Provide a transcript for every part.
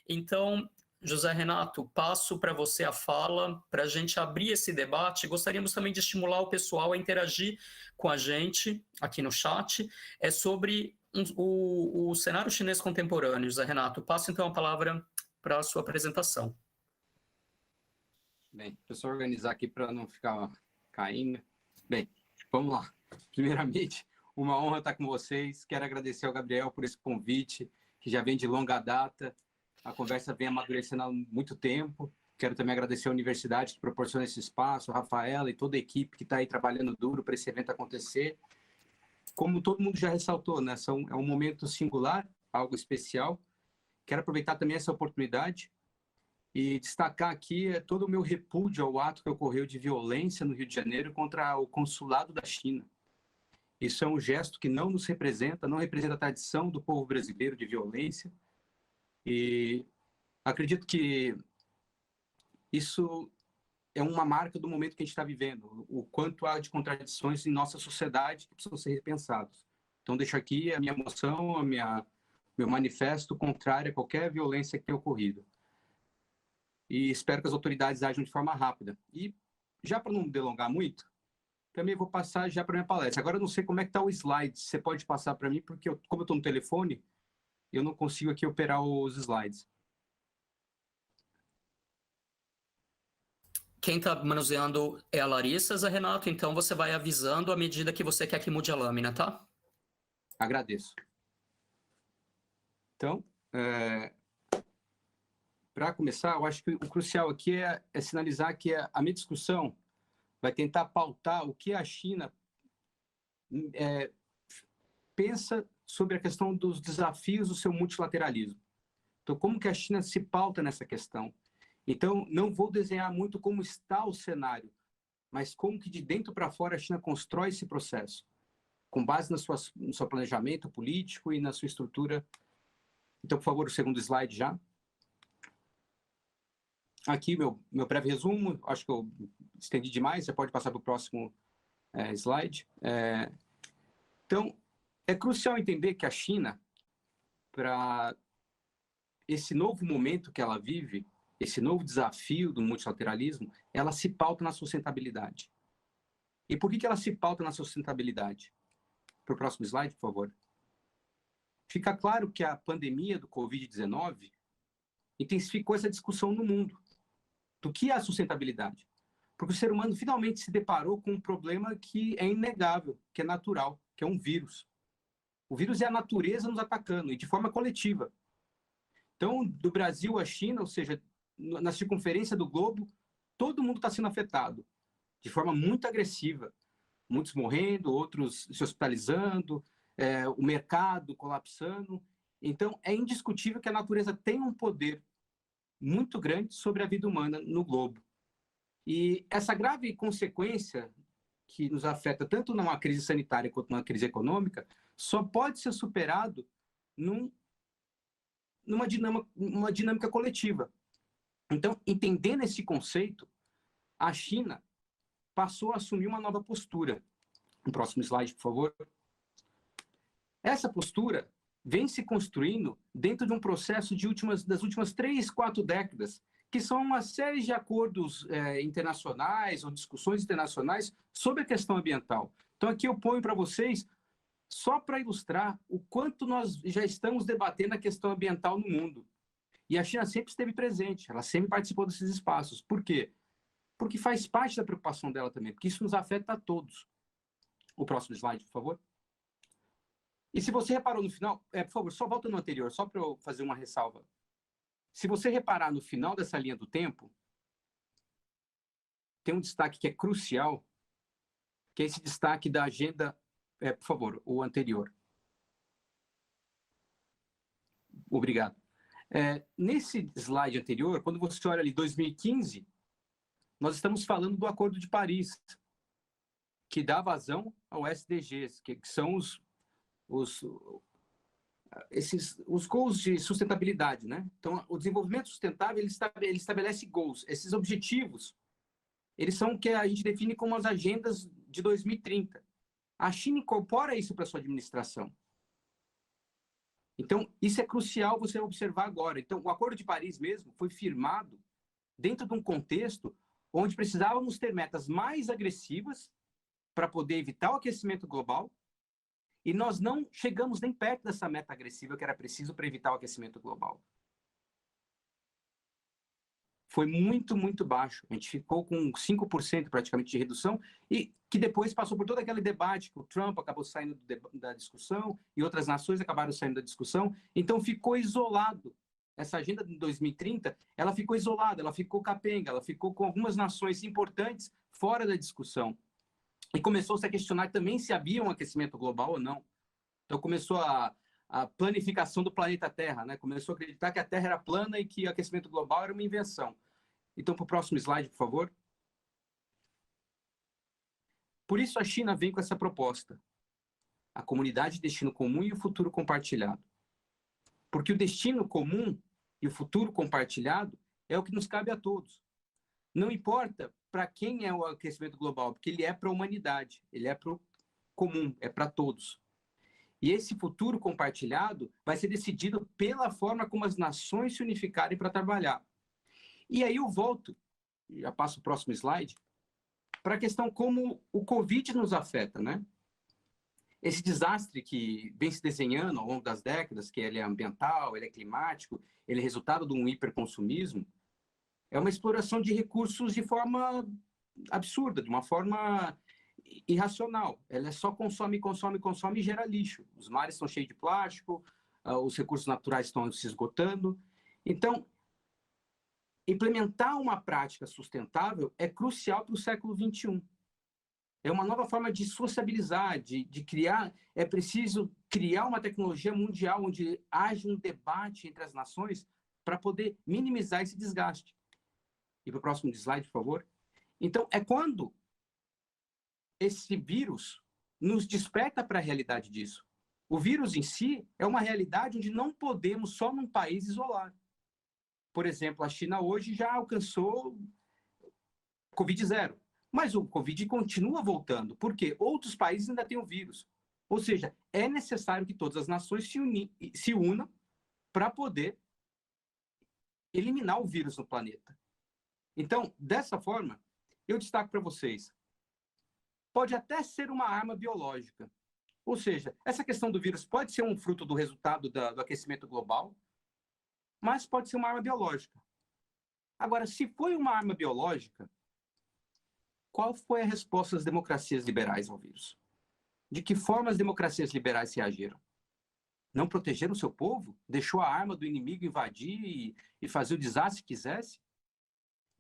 Então, José Renato, passo para você a fala, para a gente abrir esse debate. Gostaríamos também de estimular o pessoal a interagir com a gente aqui no chat, sobre o cenário chinês contemporâneo. José Renato, passo então a palavra para a sua apresentação. Bem, deixa eu só organizar aqui para não ficar caindo. Bem, vamos lá. Primeiramente, uma honra estar com vocês. Quero agradecer ao Gabriel por esse convite, que já vem de longa data. A conversa vem amadurecendo há muito tempo. Quero também agradecer à universidade que proporciona esse espaço, a Rafaela e toda a equipe que está aí trabalhando duro para esse evento acontecer. Como todo mundo já ressaltou, né? É um momento singular, algo especial. Quero aproveitar também essa oportunidade e destacar aqui todo o meu repúdio ao ato que ocorreu de violência no Rio de Janeiro contra o consulado da China. Isso é um gesto que não nos representa, não representa a tradição do povo brasileiro de violência. E acredito que isso é uma marca do momento que a gente está vivendo, o quanto há de contradições em nossa sociedade que precisam ser repensados. Então, deixo aqui a minha emoção, meu manifesto contrário a qualquer violência que tenha ocorrido. E espero que as autoridades ajam de forma rápida. E, já para não delongar muito, também vou passar já para a minha palestra. Agora, eu não sei como é que está o slide. Você pode passar para mim, porque como eu estou no telefone, eu não consigo aqui operar os slides. Quem está manuseando é a Larissa, Zé Renato, então você vai avisando à medida que você quer que mude a lâmina, tá? Agradeço. Então, para começar, eu acho que o crucial aqui é sinalizar que a minha discussão vai tentar pautar o que a China pensa sobre a questão dos desafios do seu multilateralismo. Então, como que a China se pauta nessa questão? Então, não vou desenhar muito como está o cenário, mas como que de dentro para fora a China constrói esse processo, com base no seu planejamento político e na sua estrutura. Então, por favor, o segundo slide já. Aqui, meu breve resumo, acho que eu estendi demais, você pode passar para o próximo slide. Então, é crucial entender que a China, para esse novo momento que ela vive, esse novo desafio do multilateralismo, ela se pauta na sustentabilidade. E por que ela se pauta na sustentabilidade? Para o próximo slide, por favor. Fica claro que a pandemia do Covid-19 intensificou essa discussão no mundo do que é a sustentabilidade. Porque o ser humano finalmente se deparou com um problema que é inegável, que é natural, que é um vírus. O vírus é a natureza nos atacando, e de forma coletiva. Então, do Brasil à China, ou seja, na circunferência do globo, todo mundo está sendo afetado, de forma muito agressiva. Muitos morrendo, outros se hospitalizando, o mercado colapsando. Então, é indiscutível que a natureza tem um poder muito grande sobre a vida humana no globo. E essa grave consequência que nos afeta tanto numa crise sanitária quanto numa crise econômica só pode ser superado numa dinâmica coletiva. Então, entendendo esse conceito, a China passou a assumir uma nova postura. No próximo slide, por favor. Essa postura vem se construindo dentro de um processo das últimas 3, 4 décadas, que são uma série de acordos internacionais ou discussões internacionais sobre a questão ambiental. Então, aqui eu ponho para vocês, só para ilustrar o quanto nós já estamos debatendo a questão ambiental no mundo. E a China sempre esteve presente, ela sempre participou desses espaços. Por quê? Porque faz parte da preocupação dela também, porque isso nos afeta a todos. O próximo slide, por favor. E se você reparou no final, por favor, só volta no anterior, só para eu fazer uma ressalva. Se você reparar no final dessa linha do tempo, tem um destaque que é crucial, que é esse destaque da agenda, por favor, o anterior. Obrigado. Nesse slide anterior, quando você olha ali 2015, nós estamos falando do Acordo de Paris, que dá vazão ao SDGs, que são os goals de sustentabilidade, né? Então, o desenvolvimento sustentável, ele estabelece goals. Esses objetivos, eles são o que a gente define como as agendas de 2030. A China incorpora isso para sua administração. Então, isso é crucial você observar agora. Então, o Acordo de Paris mesmo foi firmado dentro de um contexto onde precisávamos ter metas mais agressivas para poder evitar o aquecimento global, e nós não chegamos nem perto dessa meta agressiva que era preciso para evitar o aquecimento global. Foi muito, muito baixo. A gente ficou com 5% praticamente de redução, e que depois passou por todo aquele debate que o Trump acabou saindo da discussão e outras nações acabaram saindo da discussão. Então ficou isolado. Essa agenda de 2030, ela ficou isolada, ela ficou capenga, ela ficou com algumas nações importantes fora da discussão. E começou-se a questionar também se havia um aquecimento global ou não. Então começou a planificação do planeta Terra, né? Começou a acreditar que a Terra era plana e que o aquecimento global era uma invenção. Então, para o próximo slide, por favor. Por isso, a China vem com essa proposta. A comunidade de destino comum e o futuro compartilhado. Porque o destino comum e o futuro compartilhado é o que nos cabe a todos. Não importa para quem é o aquecimento global, porque ele é para a humanidade, ele é para o comum, é para todos. E esse futuro compartilhado vai ser decidido pela forma como as nações se unificarem para trabalhar. E aí eu volto, já passo o próximo slide, para a questão como o Covid nos afeta, né? Esse desastre que vem se desenhando ao longo das décadas, que ele é ambiental, ele é climático, ele é resultado de um hiperconsumismo, é uma exploração de recursos de forma absurda, de uma forma irracional. Ela só consome, consome, consome e gera lixo. Os mares estão cheios de plástico, os recursos naturais estão se esgotando. Então, implementar uma prática sustentável é crucial para o século XXI. É uma nova forma de sociabilizar, de criar. É preciso criar uma tecnologia mundial onde haja um debate entre as nações para poder minimizar esse desgaste. E para o próximo slide, por favor. Então, é quando esse vírus nos desperta para a realidade disso. O vírus em si é uma realidade onde não podemos só num país isolar. Por exemplo, a China hoje já alcançou Covid-0. Mas o Covid continua voltando, porque outros países ainda têm o vírus. Ou seja, é necessário que todas as nações se unam para poder eliminar o vírus no planeta. Então, dessa forma, eu destaco para vocês, pode até ser uma arma biológica. Ou seja, essa questão do vírus pode ser um fruto do resultado do aquecimento global, mas pode ser uma arma biológica. Agora, se foi uma arma biológica, qual foi a resposta das democracias liberais ao vírus? De que forma as democracias liberais reagiram? Não protegeram o seu povo? Deixou a arma do inimigo invadir e fazer o desastre que quisesse?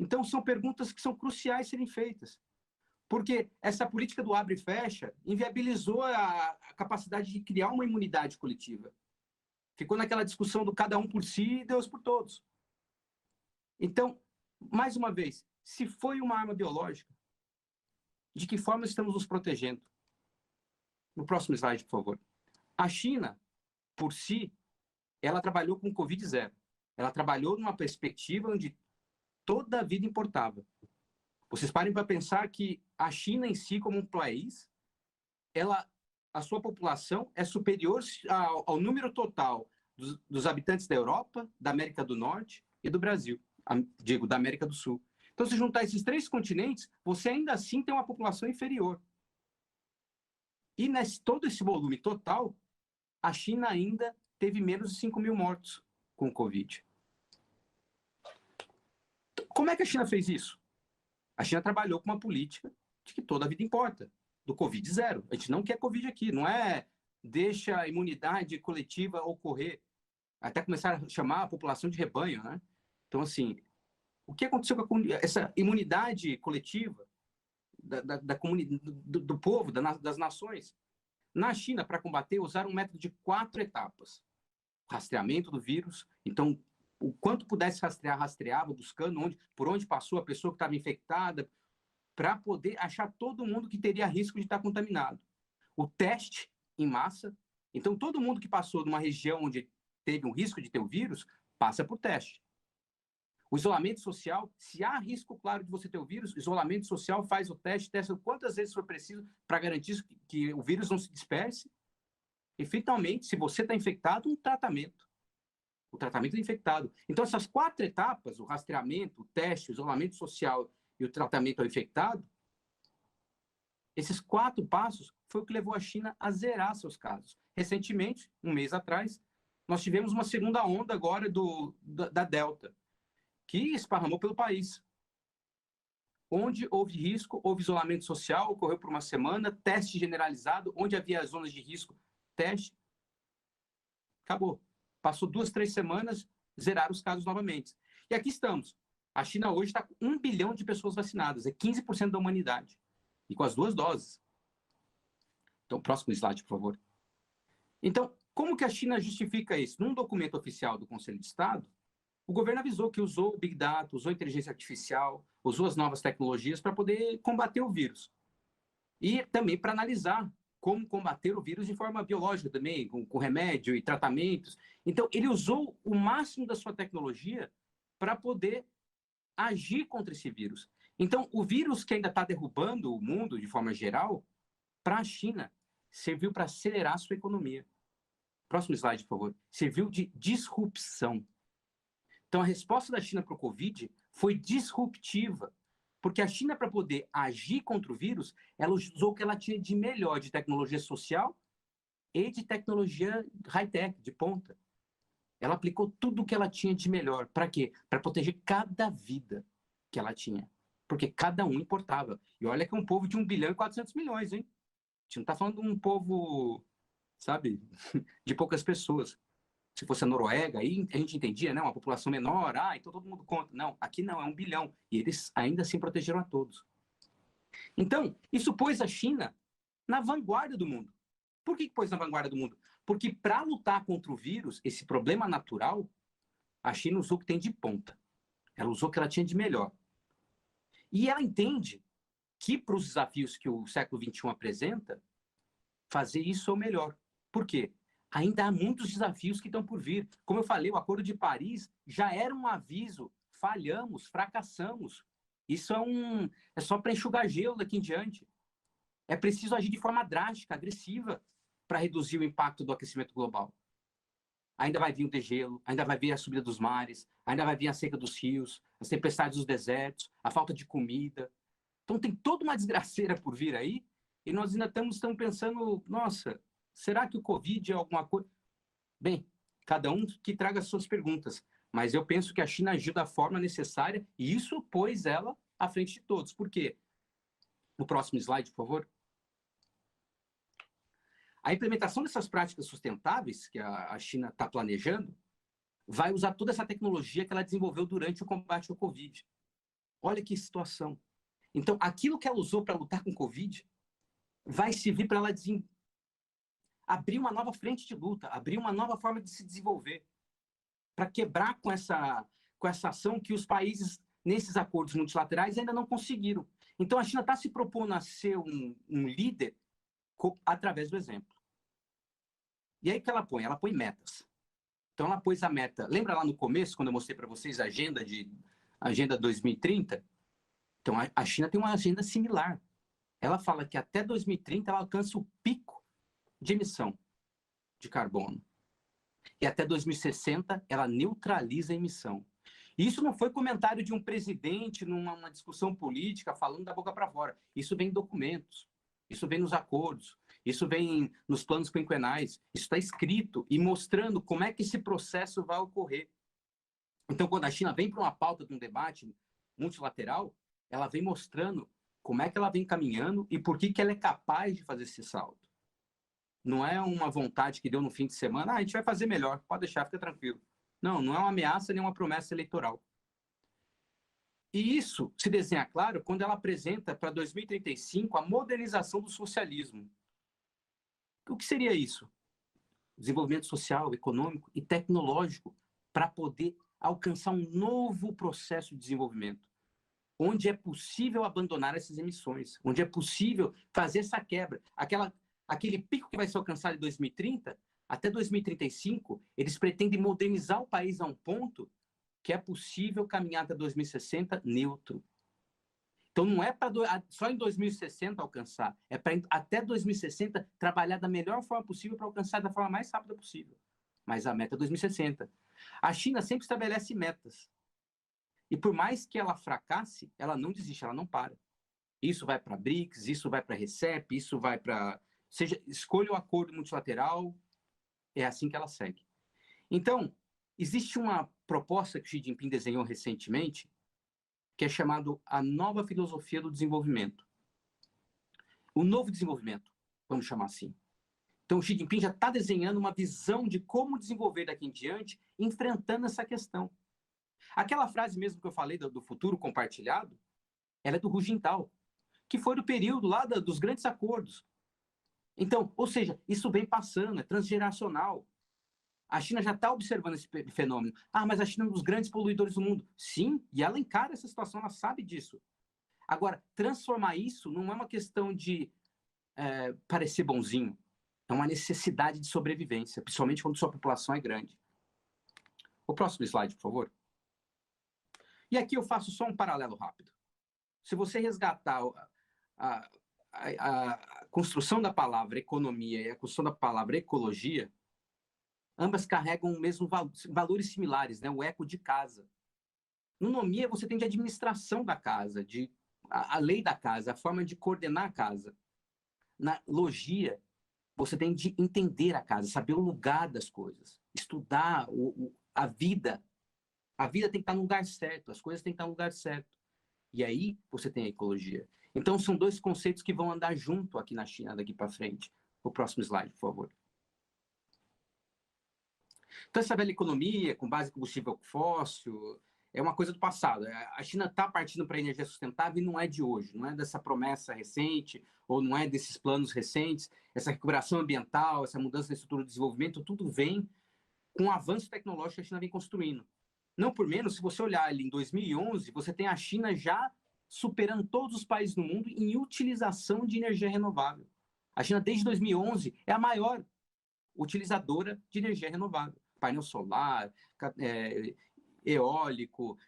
Então, são perguntas que são cruciais serem feitas. Porque essa política do abre e fecha inviabilizou a capacidade de criar uma imunidade coletiva. Ficou naquela discussão do cada um por si e Deus por todos. Então, mais uma vez, se foi uma arma biológica, de que forma estamos nos protegendo? No próximo slide, por favor. A China, por si, ela trabalhou com Covid-0. Ela trabalhou numa perspectiva onde toda a vida importava. Vocês parem para pensar que a China em si, como um país, a sua população é superior ao número total dos habitantes da Europa, da América do Norte e do Brasil, da América do Sul. Então, se juntar esses três continentes, você ainda assim tem uma população inferior. E todo esse volume total, a China ainda teve menos de 5 mil mortos com o Covid. Como é que a China fez isso? A China trabalhou com uma política de que toda a vida importa, do Covid-0. A gente não quer Covid aqui, não é deixa a imunidade coletiva ocorrer, até começar a chamar a população de rebanho, né? Então, assim, o que aconteceu com essa imunidade coletiva do povo, das nações? Na China, para combater, usaram um método de 4 etapas. Rastreamento do vírus. Então, o quanto pudesse rastrear, rastreava, buscando por onde passou a pessoa que estava infectada, para poder achar todo mundo que teria risco de estar contaminado. O teste em massa. Então, todo mundo que passou numa região onde teve um risco de ter o vírus, passa por teste. O isolamento social, se há risco claro de você ter o vírus, isolamento social faz o teste, testa quantas vezes for preciso para garantir que o vírus não se disperse. E, finalmente, se você está infectado, um tratamento. O tratamento do infectado. Então, essas 4 etapas, o rastreamento, o teste, o isolamento social e o tratamento ao infectado, esses 4 passos foi o que levou a China a zerar seus casos. Recentemente, um mês atrás, nós tivemos uma segunda onda agora da Delta, que esparramou pelo país. Onde houve risco, houve isolamento social, ocorreu por uma semana, teste generalizado, onde havia zonas de risco, teste, acabou. Passou 2, 3 semanas, zeraram os casos novamente. E aqui estamos. A China hoje está com 1 bilhão de pessoas vacinadas, é 15% da humanidade. E com as 2 doses. Então, próximo slide, por favor. Então, como que a China justifica isso? Num documento oficial do Conselho de Estado, o governo avisou que usou o Big Data, usou a inteligência artificial, usou as novas tecnologias para poder combater o vírus. E também para analisar como combater o vírus de forma biológica também, com remédio e tratamentos. Então, ele usou o máximo da sua tecnologia para poder agir contra esse vírus. Então, o vírus que ainda está derrubando o mundo de forma geral, para a China, serviu para acelerar a sua economia. Próximo slide, por favor. Serviu de disrupção. Então, a resposta da China para o Covid foi disruptiva, porque a China, para poder agir contra o vírus, ela usou o que ela tinha de melhor de tecnologia social e de tecnologia high-tech, de ponta. Ela aplicou tudo o que ela tinha de melhor. Para quê? Para proteger cada vida que ela tinha. Porque cada um importava. E olha que é um povo de 1 bilhão e 400 milhões, hein? A gente não está falando de um povo, sabe, de poucas pessoas. Se fosse a Noruega, aí a gente entendia, né? Uma população menor, então todo mundo conta. Não, aqui não, é 1 bilhão. E eles ainda assim protegeram a todos. Então, isso pôs a China na vanguarda do mundo. Por que pôs na vanguarda do mundo? Porque para lutar contra o vírus, esse problema natural, a China usou o que tem de ponta. Ela usou o que ela tinha de melhor. E ela entende que para os desafios que o século XXI apresenta, fazer isso é o melhor. Por quê? Ainda há muitos desafios que estão por vir. Como eu falei, o Acordo de Paris já era um aviso. Falhamos, fracassamos. Isso é só para enxugar gelo daqui em diante. É preciso agir de forma drástica, agressiva, para reduzir o impacto do aquecimento global. Ainda vai vir o degelo, ainda vai vir a subida dos mares, ainda vai vir a seca dos rios, as tempestades dos desertos, a falta de comida. Então tem toda uma desgraceira por vir aí, e nós ainda estamos pensando, nossa, será que o Covid é alguma coisa? Bem, cada um que traga as suas perguntas, mas eu penso que a China agiu da forma necessária e isso pôs ela à frente de todos. Por quê? No próximo slide, por favor. A implementação dessas práticas sustentáveis que a China está planejando vai usar toda essa tecnologia que ela desenvolveu durante o combate ao Covid. Olha que situação. Então, aquilo que ela usou para lutar com o Covid vai servir para ela abrir uma nova frente de luta, abrir uma nova forma de se desenvolver, para quebrar com essa ação que os países, nesses acordos multilaterais, ainda não conseguiram. Então, a China está se propondo a ser um líder através do exemplo. E aí que ela põe? Ela põe metas. Então, ela pôs a meta. Lembra lá no começo, quando eu mostrei para vocês a Agenda 2030? Então, a China tem uma agenda similar. Ela fala que até 2030 ela alcança o pico de emissão de carbono. E até 2060 ela neutraliza a emissão. E isso não foi comentário de um presidente numa discussão política falando da boca para fora. Isso vem em documentos, isso vem nos acordos, isso vem nos planos quinquenais, isso está escrito e mostrando como é que esse processo vai ocorrer. Então, quando a China vem para uma pauta de um debate multilateral, ela vem mostrando como é que ela vem caminhando e por que ela é capaz de fazer esse salto. Não é uma vontade que deu no fim de semana, a gente vai fazer melhor, pode deixar, fica tranquilo. Não, não é uma ameaça nem uma promessa eleitoral. E isso se desenha claro quando ela apresenta para 2035 a modernização do socialismo. O que seria isso? Desenvolvimento social, econômico e tecnológico para poder alcançar um novo processo de desenvolvimento, onde é possível abandonar essas emissões, onde é possível fazer essa quebra. Aquele pico que vai ser alcançado em 2030, até 2035, eles pretendem modernizar o país a um ponto que é possível caminhar até 2060 neutro. Então, não é para só em 2060 alcançar, é para até 2060 trabalhar da melhor forma possível para alcançar da forma mais rápida possível. Mas a meta é 2060. A China sempre estabelece metas. E por mais que ela fracasse, ela não desiste, ela não para. Isso vai para a BRICS, isso vai para a RCEP, isso vai para... Seja, escolha o acordo multilateral, é assim que ela segue. Então, existe uma proposta que Xi Jinping desenhou recentemente, que é chamado a nova filosofia do desenvolvimento. O novo desenvolvimento, vamos chamar assim. Então, o Xi Jinping já está desenhando uma visão de como desenvolver daqui em diante, enfrentando essa questão. Aquela frase mesmo que eu falei do futuro compartilhado, ela é do Hu Jintao, que foi do período lá dos grandes acordos. Então, ou seja, isso vem passando, é transgeracional. A China já está observando esse fenômeno. Ah, mas a China é um dos grandes poluidores do mundo. Sim, e ela encara essa situação, ela sabe disso. Agora, transformar isso não é uma questão de parecer bonzinho. É uma necessidade de sobrevivência, principalmente quando sua população é grande. O próximo slide, por favor. E aqui eu faço só um paralelo rápido. Se você resgatar a construção da palavra economia e a construção da palavra ecologia, ambas carregam mesmo valores similares, né? O eco de casa. No nomia, você tem de administração da casa, a lei da casa, a forma de coordenar a casa. Na logia, você tem de entender a casa, saber o lugar das coisas, estudar a vida. A vida tem que estar no lugar certo, as coisas têm que estar no lugar certo. E aí você tem a ecologia. Então, são dois conceitos que vão andar junto aqui na China daqui para frente. O próximo slide, por favor. Então, essa velha economia com base em combustível fóssil é uma coisa do passado. A China está partindo para a energia sustentável e não é de hoje, não é dessa promessa recente ou não é desses planos recentes. Essa recuperação ambiental, essa mudança na estrutura de desenvolvimento, tudo vem com o avanço tecnológico que a China vem construindo. Não por menos, se você olhar ali em 2011, você tem a China já superando todos os países do mundo em utilização de energia renovável. A China, desde 2011, é a maior utilizadora de energia renovável. Painel solar, eólico,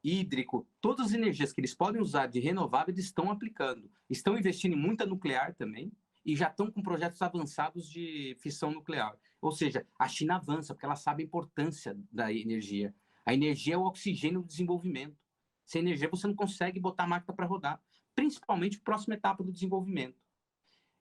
hídrico, todas as energias que eles podem usar de renovável, eles estão aplicando. Estão investindo em muita nuclear também e já estão com projetos avançados de fissão nuclear. Ou seja, a China avança porque ela sabe a importância da energia. A energia é o oxigênio do desenvolvimento. Sem energia você não consegue botar a máquina para rodar, principalmente a próxima etapa do desenvolvimento.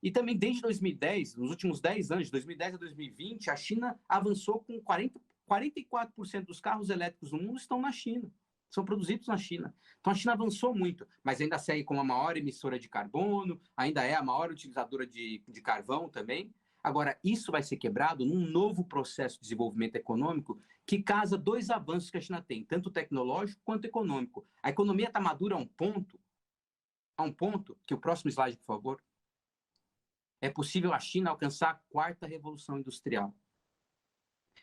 E também desde 2010, nos últimos 10 anos, de 2010 a 2020, a China avançou com 44% dos carros elétricos no mundo estão na China, são produzidos na China. Então a China avançou muito, mas ainda segue como a maior emissora de carbono, ainda é a maior utilizadora de carvão também. Agora, isso vai ser quebrado num novo processo de desenvolvimento econômico que casa dois avanços que a China tem, tanto tecnológico quanto econômico. A economia está madura a um ponto, que o próximo slide, por favor, é possível a China alcançar a quarta revolução industrial.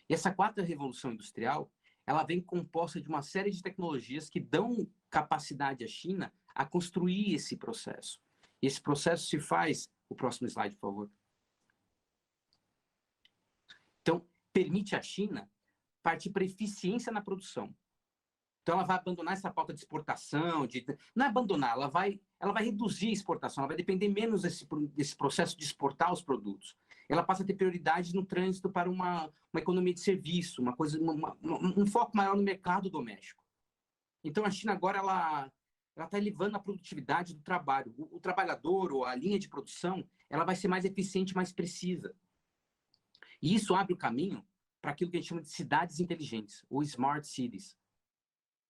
E essa quarta revolução industrial, ela vem composta de uma série de tecnologias que dão capacidade à China a construir esse processo. E esse processo se faz... O próximo slide, por favor. Então, permite à China partir para eficiência na produção. Então, ela vai abandonar essa pauta de exportação, não é abandonar, ela vai reduzir a exportação, ela vai depender menos desse processo de exportar os produtos. Ela passa a ter prioridade no trânsito para uma economia de serviço, um foco maior no mercado doméstico. Então, a China agora ela está elevando a produtividade do trabalho. O trabalhador ou a linha de produção, ela vai ser mais eficiente, mais precisa. E isso abre o caminho para aquilo que a gente chama de cidades inteligentes, ou smart cities.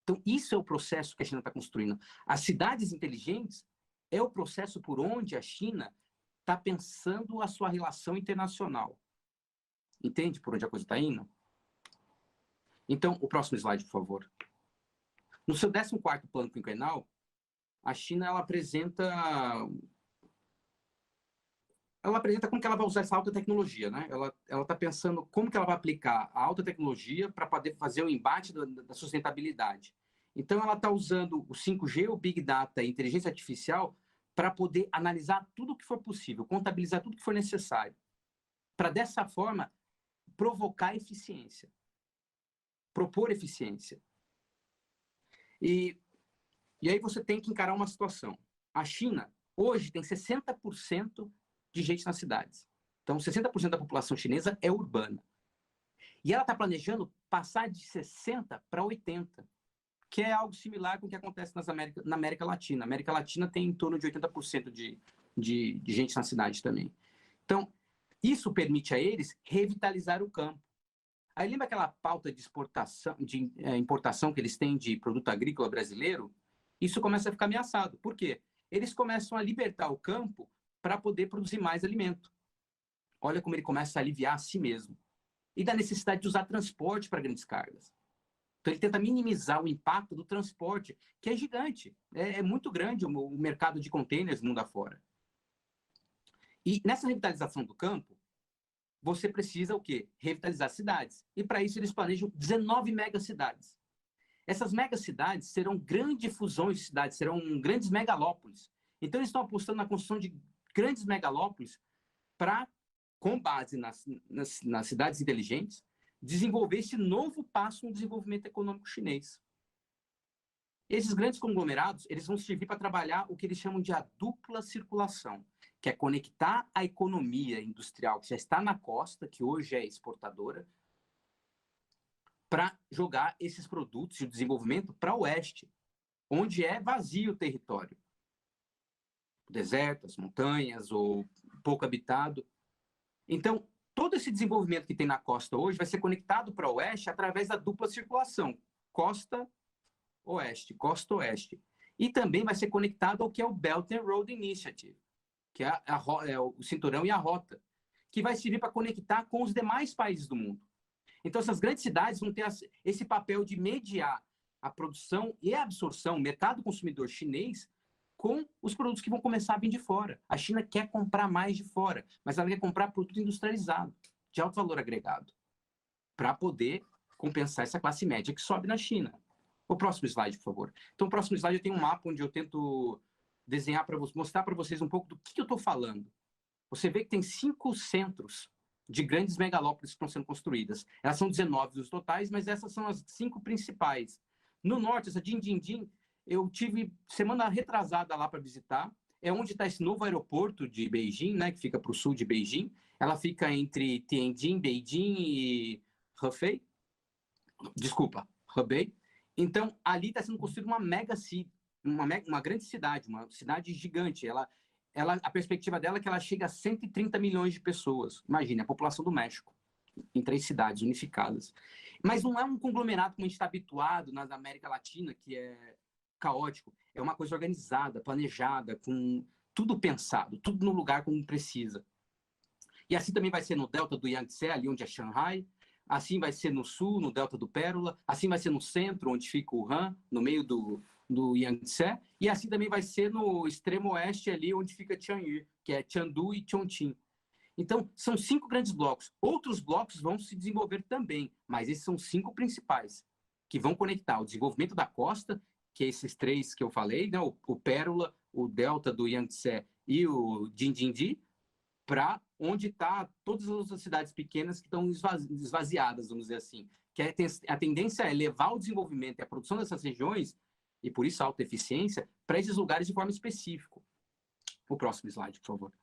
Então, isso é o processo que a China está construindo. As cidades inteligentes é o processo por onde a China está pensando a sua relação internacional. Entende por onde a coisa está indo? Então, o próximo slide, por favor. No seu 14º plano quinquenal, a China ela apresenta como que ela vai usar essa alta tecnologia, né? Ela está pensando como que ela vai aplicar a alta tecnologia para poder fazer o embate da sustentabilidade. Então, ela está usando o 5G, o Big Data e a inteligência artificial para poder analisar tudo o que for possível, contabilizar tudo o que for necessário, para, dessa forma, provocar eficiência, propor eficiência. E E aí você tem que encarar uma situação. A China, hoje, tem 60% de gente nas cidades. Então, 60% da população chinesa é urbana. E ela está planejando passar de 60% para 80%, que é algo similar com o que acontece na América Latina. A América Latina tem em torno de 80% de gente na cidade também. Então, isso permite a eles revitalizar o campo. Aí lembra aquela pauta de exportação, de importação que eles têm de produto agrícola brasileiro? Isso começa a ficar ameaçado. Por quê? Eles começam a libertar o campo para poder produzir mais alimento. Olha como ele começa a aliviar a si mesmo. E da necessidade de usar transporte para grandes cargas. Então ele tenta minimizar o impacto do transporte, que é gigante. É muito grande o mercado de containers mundo afora. E nessa revitalização do campo, você precisa o quê? Revitalizar cidades. E para isso eles planejam 19 megacidades. Essas megacidades serão grandes fusões de cidades, serão grandes megalópolis. Então eles estão apostando na construção de grandes megalópolis para, com base nas cidades inteligentes, desenvolver esse novo passo no desenvolvimento econômico chinês. Esses grandes conglomerados, eles vão servir para trabalhar o que eles chamam de a dupla circulação, que é conectar a economia industrial que já está na costa, que hoje é exportadora, para jogar esses produtos de desenvolvimento para o oeste, onde é vazio o território. Deserto, as montanhas, ou pouco habitado. Então, todo esse desenvolvimento que tem na costa hoje vai ser conectado para o oeste através da dupla circulação, costa-oeste, costa-oeste. E também vai ser conectado ao que é o Belt and Road Initiative, que é o cinturão e a rota, que vai servir para conectar com os demais países do mundo. Então, essas grandes cidades vão ter esse papel de mediar a produção e a absorção, o mercado consumidor chinês, com os produtos que vão começar a vir de fora. A China quer comprar mais de fora, mas ela quer comprar produto industrializado, de alto valor agregado, para poder compensar essa classe média que sobe na China. O próximo slide, por favor. Então, o próximo slide eu tenho um mapa onde eu tento desenhar para vocês, mostrar para vocês um pouco do que eu estou falando. Você vê que tem 5 centros de grandes megalópolis que estão sendo construídas. Elas são 19 dos totais, mas essas são as 5 principais. No norte, essa Jing, eu tive semana retrasada lá para visitar. É onde está esse novo aeroporto de Beijing, né, que fica para o sul de Beijing. Ela fica entre Tianjin, Beijing e Hefei. Desculpa, Hebei. Então, ali está sendo construída uma mega city, uma grande cidade, uma cidade gigante. A perspectiva dela é que ela chega a 130 milhões de pessoas. Imagine, a população do México, em 3 cidades unificadas. Mas não é um conglomerado como a gente está habituado na América Latina, que é caótico. É uma coisa organizada, planejada, com tudo pensado, tudo no lugar como precisa. E assim também vai ser no delta do Yangtze, ali onde é Shanghai. Assim vai ser no sul, no delta do Pérola. Assim vai ser no centro, onde fica o Han, no meio do Yangtze. E assim também vai ser no extremo oeste, ali onde fica Chang'e, que é Chengdu e Chongqing. Então, são 5 grandes blocos. Outros blocos vão se desenvolver também, mas esses são 5 principais, que vão conectar o desenvolvimento da costa, que é esses 3 que eu falei, né? o Pérola, o delta do Yangtze e o Jingji, para onde está todas as outras cidades pequenas que estão esvaziadas, vamos dizer assim. Que a tendência é levar o desenvolvimento e a produção dessas regiões, e por isso a alta eficiência, para esses lugares de forma específica. O próximo slide, por favor.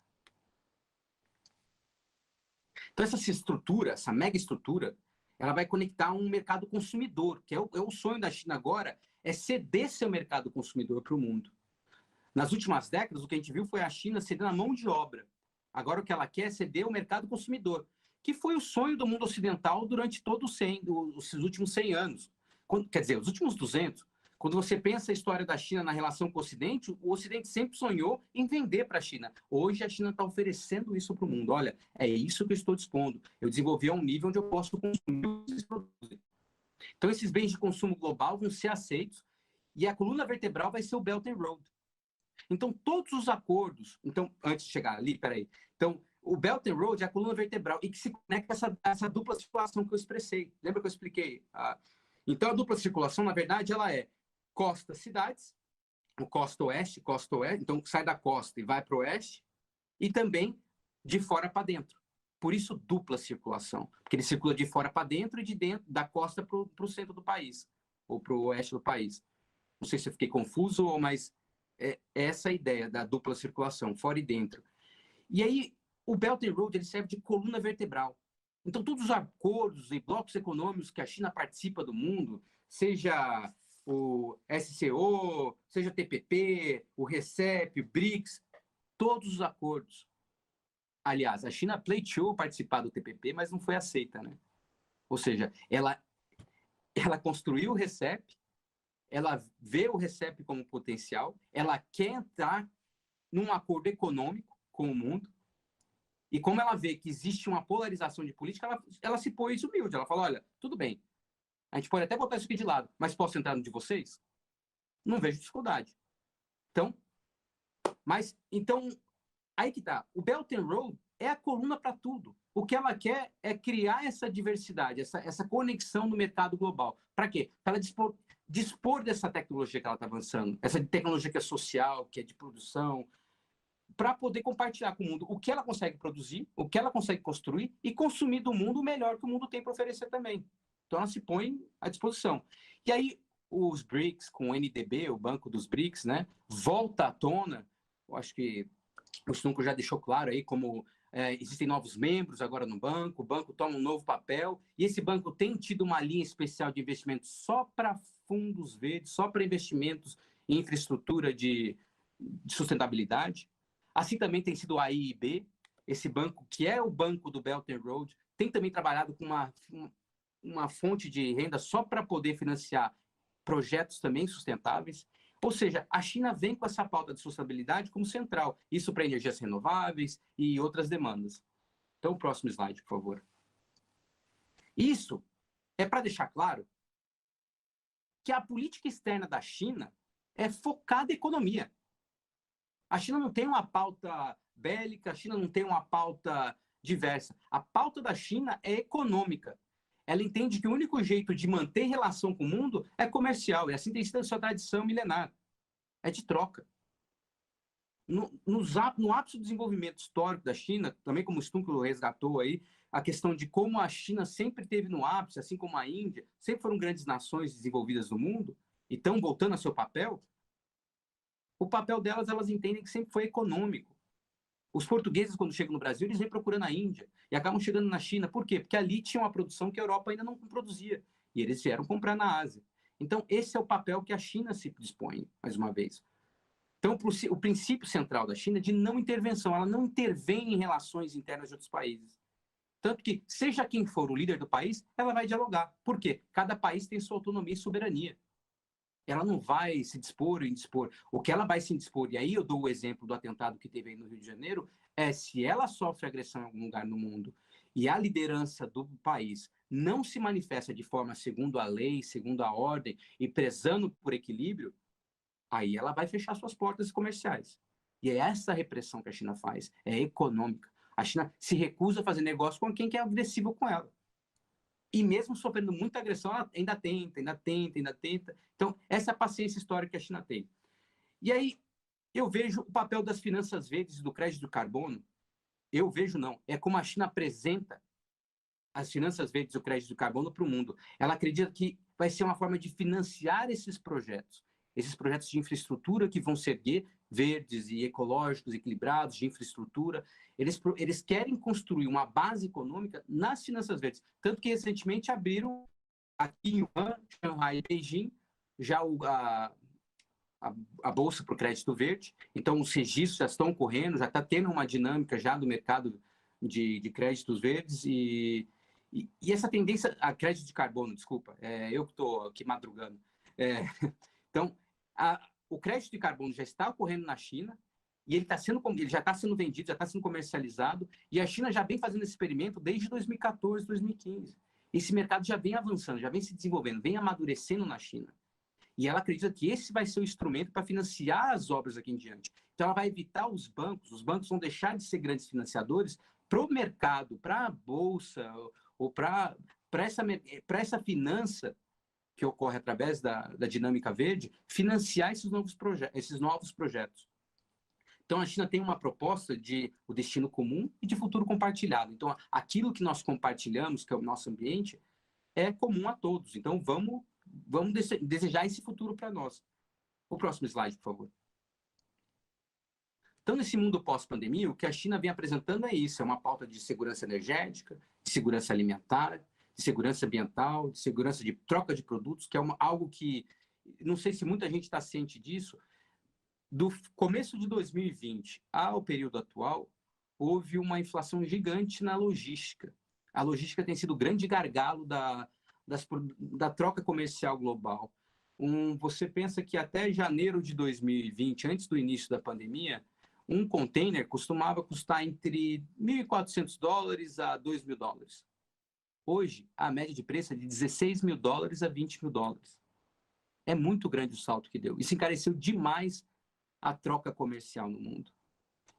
Então, essa estrutura, essa mega estrutura, ela vai conectar um mercado consumidor, que é o sonho da China agora, é ceder seu mercado consumidor para o mundo. Nas últimas décadas, o que a gente viu foi a China cedendo a mão de obra. Agora, o que ela quer é ceder o mercado consumidor, que foi o sonho do mundo ocidental durante todos os últimos 100 anos. Quer dizer, os últimos 200. Quando você pensa a história da China na relação com o Ocidente sempre sonhou em vender para a China. Hoje, a China está oferecendo isso para o mundo. Olha, é isso que eu estou dispondo. Eu desenvolvi a um nível onde eu posso consumir esses produtos. Então, esses bens de consumo global vão ser aceitos e a coluna vertebral vai ser o Belt and Road. Então, todos os acordos... Então, antes de chegar ali, peraí. Então, o Belt and Road é a coluna vertebral e que se conecta a essa dupla circulação que eu expressei. Lembra que eu expliquei? Então, a dupla circulação, na verdade, ela é costa-cidades, o costa-oeste, então sai da costa e vai para o oeste, e também de fora para dentro. Por isso, dupla circulação, porque ele circula de fora para dentro e de dentro da costa para o centro do país, ou para o oeste do país. Não sei se eu fiquei confuso, mas é essa a ideia da dupla circulação, fora e dentro. E aí, o Belt and Road ele serve de coluna vertebral. Então, todos os acordos e blocos econômicos que a China participa do mundo, seja o SCO, seja o TPP, o RCEP, o BRICS, todos os acordos. Aliás, a China pleiteou participar do TPP, mas não foi aceita, né? Ou seja, ela construiu o RCEP, ela vê o RCEP como potencial, ela quer entrar num acordo econômico com o mundo, e como ela vê que existe uma polarização de política, ela se pôs humilde. Ela fala, olha, tudo bem, a gente pode até botar isso aqui de lado, mas posso entrar no de vocês? Não vejo dificuldade. Então, aí que tá. O Belt and Road é a coluna para tudo. O que ela quer é criar essa diversidade, essa conexão no mercado global. Para quê? Para ela dispor dessa tecnologia que ela está avançando, essa tecnologia que é social, que é de produção, para poder compartilhar com o mundo o que ela consegue produzir, o que ela consegue construir e consumir do mundo o melhor que o mundo tem para oferecer também. Então, ela se põe à disposição. E aí, os BRICS, com o NDB, o Banco dos BRICS, né, volta à tona. Eu acho que o Stunco já deixou claro aí como existem novos membros agora no banco, o banco toma um novo papel, e esse banco tem tido uma linha especial de investimento só para fundos verdes, só para investimentos em infraestrutura de sustentabilidade. Assim também tem sido a AIIB, esse banco que é o banco do Belt and Road, tem também trabalhado com uma fonte de renda só para poder financiar projetos também sustentáveis. Ou seja, a China vem com essa pauta de sustentabilidade como central, isso para energias renováveis e outras demandas. Então, o próximo slide, por favor. Isso é para deixar claro que a política externa da China é focada em economia. A China não tem uma pauta bélica, a China não tem uma pauta diversa. A pauta da China é econômica. Ela entende que o único jeito de manter relação com o mundo é comercial, e assim tem sido a sua tradição milenar. É de troca. No ápice do desenvolvimento histórico da China, também como o Stunkel resgatou aí, a questão de como a China sempre teve no ápice, assim como a Índia, sempre foram grandes nações desenvolvidas do mundo, e estão voltando ao seu papel, o papel delas, elas entendem que sempre foi econômico. Os portugueses, quando chegam no Brasil, eles vêm procurando a Índia e acabam chegando na China. Por quê? Porque ali tinha uma produção que a Europa ainda não produzia. E eles vieram comprar na Ásia. Então, esse é o papel que a China se dispõe, mais uma vez. Então, o princípio central da China é de não intervenção. Ela não intervém em relações internas de outros países. Tanto que, seja quem for o líder do país, ela vai dialogar. Por quê? Cada país tem sua autonomia e soberania. Ela não vai se dispor em dispor. O que ela vai se dispor, e aí eu dou o exemplo do atentado que teve aí no Rio de Janeiro, é se ela sofre agressão em algum lugar no mundo e a liderança do país não se manifesta de forma segundo a lei, segundo a ordem e prezando por equilíbrio, aí ela vai fechar suas portas comerciais. E é essa repressão que a China faz, é econômica. A China se recusa a fazer negócio com quem é agressivo com ela. E mesmo sofrendo muita agressão, ela ainda tenta. Então, essa é a paciência histórica que a China tem. E aí, eu vejo o papel das finanças verdes e do crédito do carbono. Eu vejo não, é como a China apresenta as finanças verdes e o crédito do carbono para o mundo. Ela acredita que vai ser uma forma de financiar esses projetos de infraestrutura que vão se erguer, verdes e ecológicos, equilibrados, de infraestrutura. Eles querem construir uma base econômica nas finanças verdes. Tanto que recentemente abriram aqui em Wuhan, Shanghai e Beijing, já a Bolsa para o Crédito Verde. Então, os registros já estão ocorrendo, já está tendo uma dinâmica já do mercado de créditos verdes e essa tendência a crédito de carbono, desculpa, eu que estou aqui madrugando. Então, o crédito de carbono já está ocorrendo na China e ele já está sendo vendido, já está sendo comercializado e a China já vem fazendo esse experimento desde 2014, 2015. Esse mercado já vem avançando, já vem se desenvolvendo, vem amadurecendo na China. E ela acredita que esse vai ser o instrumento para financiar as obras aqui em diante. Então, ela vai evitar os bancos vão deixar de ser grandes financiadores para o mercado, para a Bolsa ou para essa finança que ocorre através da dinâmica verde, financiar esses novos projetos. Então, a China tem uma proposta de o destino comum e de futuro compartilhado. Então, aquilo que nós compartilhamos, que é o nosso ambiente, é comum a todos. Então, vamos desejar esse futuro para nós. O próximo slide, por favor. Então, nesse mundo pós-pandemia, o que a China vem apresentando é isso, é uma pauta de segurança energética, de segurança alimentar, de segurança ambiental, de segurança de troca de produtos, que é algo que, não sei se muita gente está ciente disso, do começo de 2020 ao período atual, houve uma inflação gigante na logística. A logística tem sido o grande gargalo da troca comercial global. Você pensa que até janeiro de 2020, antes do início da pandemia, um container costumava custar entre $1.400 a $2.000. Hoje, a média de preço é de $16.000 a $20.000. É muito grande o salto que deu. Isso encareceu demais a troca comercial no mundo.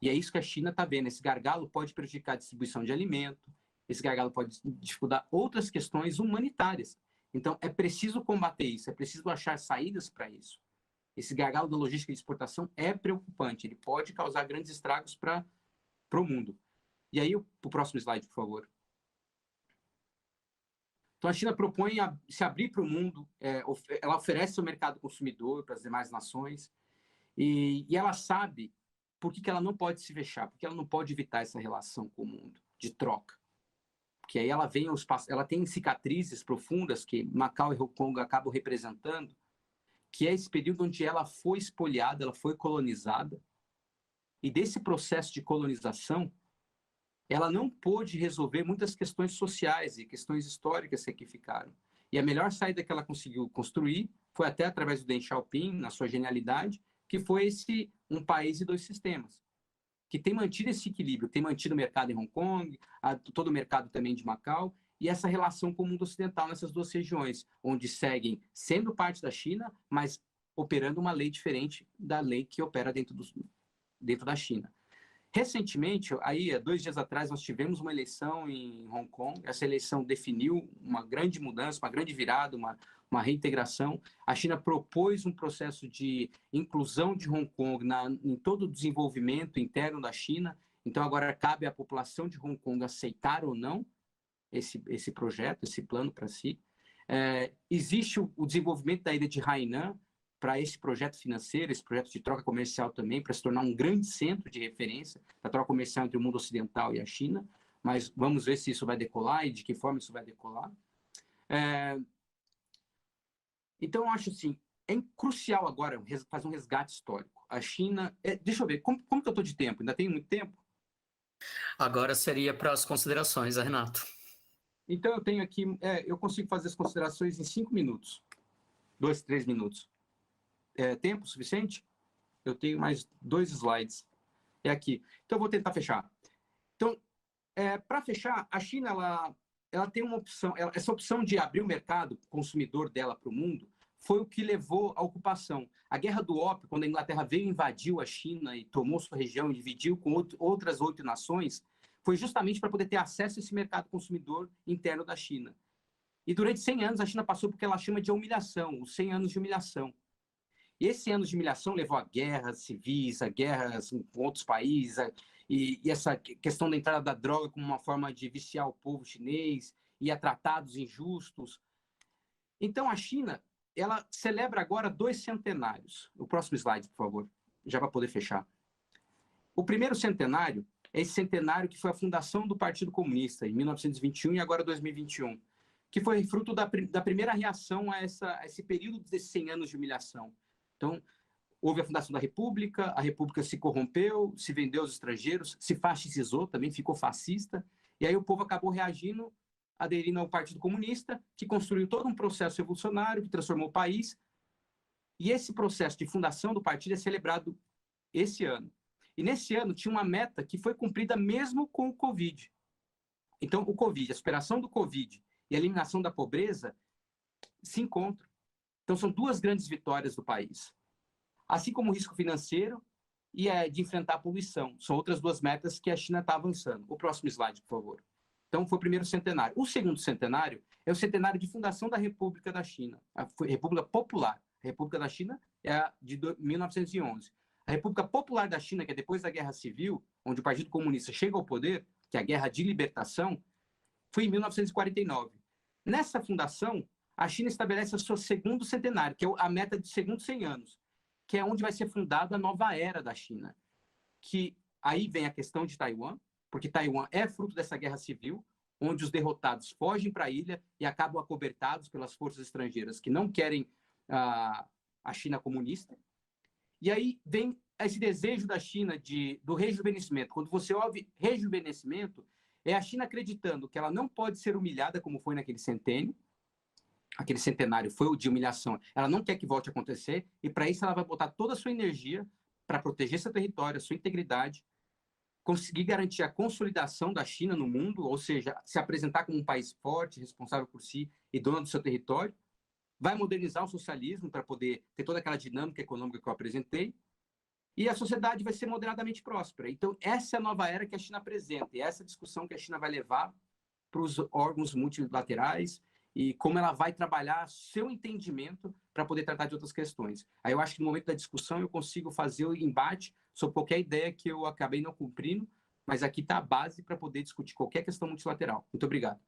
E é isso que a China está vendo. Esse gargalo pode prejudicar a distribuição de alimento, esse gargalo pode dificultar outras questões humanitárias. Então, é preciso combater isso, é preciso achar saídas para isso. Esse gargalo da logística de exportação é preocupante, ele pode causar grandes estragos para o mundo. E aí, o próximo slide, por favor. Então, a China propõe se abrir para o mundo, ela oferece o mercado consumidor para as demais nações, e ela sabe por que ela não pode se fechar, porque ela não pode evitar essa relação com o mundo, de troca. Porque aí ela tem cicatrizes profundas que Macau e Hong Kong acabam representando, que é esse período onde ela foi espoliada, ela foi colonizada, e desse processo de colonização, ela não pôde resolver muitas questões sociais e questões históricas que aqui ficaram. E a melhor saída que ela conseguiu construir foi até através do Deng Xiaoping, na sua genialidade, que foi um país e dois sistemas, que tem mantido esse equilíbrio, tem mantido o mercado em Hong Kong, todo o mercado também de Macau, e essa relação com o mundo ocidental nessas duas regiões, onde seguem sendo parte da China, mas operando uma lei diferente da lei que opera dentro da China. Recentemente, há 2 dias atrás, nós tivemos uma eleição em Hong Kong. Essa eleição definiu uma grande mudança, uma grande virada, uma reintegração. A China propôs um processo de inclusão de Hong Kong em todo o desenvolvimento interno da China. Então, agora cabe à população de Hong Kong aceitar ou não esse projeto, esse plano para si. Existe o desenvolvimento da ilha de Hainan para esse projeto financeiro, esse projeto de troca comercial também, para se tornar um grande centro de referência da troca comercial entre o mundo ocidental e a China, mas vamos ver se isso vai decolar e de que forma isso vai decolar. Então, eu acho assim, é crucial agora fazer um resgate histórico. A China... deixa eu ver, como que eu estou de tempo? Ainda tenho muito tempo? Agora seria para as considerações, Renato. Então, eu tenho aqui... eu consigo fazer as considerações em 5 minutos. 2, 3 minutos. Tempo suficiente? Eu tenho mais 2 slides. É aqui. Então, eu vou tentar fechar. Então, para fechar, a China ela tem uma opção. Essa opção de abrir o mercado consumidor dela para o mundo foi o que levou à ocupação. A Guerra do Ópio, quando a Inglaterra veio e invadiu a China e tomou sua região e dividiu com outras 8 nações, foi justamente para poder ter acesso a esse mercado consumidor interno da China. E durante 100 anos, a China passou por que ela chama de humilhação, os 100 anos de humilhação. E esse ano de humilhação levou a guerras civis, a guerras com outros países, e essa questão da entrada da droga como uma forma de viciar o povo chinês, e a tratados injustos. Então, a China, ela celebra agora 2 centenários. O próximo slide, por favor, já para poder fechar. O primeiro centenário é esse centenário que foi a fundação do Partido Comunista, em 1921 e agora 2021, que foi fruto da primeira reação a esse período desses 100 anos de humilhação. Então, houve a fundação da República, a República se corrompeu, se vendeu aos estrangeiros, se fascizou também, ficou fascista, e aí o povo acabou reagindo, aderindo ao Partido Comunista, que construiu todo um processo revolucionário, que transformou o país, e esse processo de fundação do partido é celebrado esse ano. E nesse ano tinha uma meta que foi cumprida mesmo com o Covid. Então, o Covid, a superação do Covid e a eliminação da pobreza se encontram. Então, são 2 grandes vitórias do país. Assim como o risco financeiro e de enfrentar a poluição. São outras 2 metas que a China está avançando. O próximo slide, por favor. Então, foi o primeiro centenário. O segundo centenário é o centenário de fundação da República da China. A República Popular. A República da China é a de 1911. A República Popular da China, que é depois da Guerra Civil, onde o Partido Comunista chega ao poder, que é a Guerra de Libertação, foi em 1949. Nessa fundação, a China estabelece o seu segundo centenário, que é a meta de segundo 100 anos. que é onde vai ser fundada a nova era da China. Que aí vem a questão de Taiwan, porque Taiwan é fruto dessa guerra civil, onde os derrotados fogem para a ilha e acabam acobertados pelas forças estrangeiras que não querem a China comunista. E aí vem esse desejo da China do rejuvenescimento. Quando você ouve rejuvenescimento, é a China acreditando que ela não pode ser humilhada como foi naquele centênio. Aquele centenário foi o de humilhação. Ela não quer que volte a acontecer e, para isso, ela vai botar toda a sua energia para proteger seu território, a sua integridade, conseguir garantir a consolidação da China no mundo, ou seja, se apresentar como um país forte, responsável por si e dono do seu território, vai modernizar o socialismo para poder ter toda aquela dinâmica econômica que eu apresentei, e a sociedade vai ser moderadamente próspera. Então, essa é a nova era que a China apresenta, e essa discussão que a China vai levar para os órgãos multilaterais e como ela vai trabalhar seu entendimento para poder tratar de outras questões. Aí eu acho que no momento da discussão eu consigo fazer o embate sobre qualquer ideia que eu acabei não cumprindo, mas aqui está a base para poder discutir qualquer questão multilateral. Muito obrigado.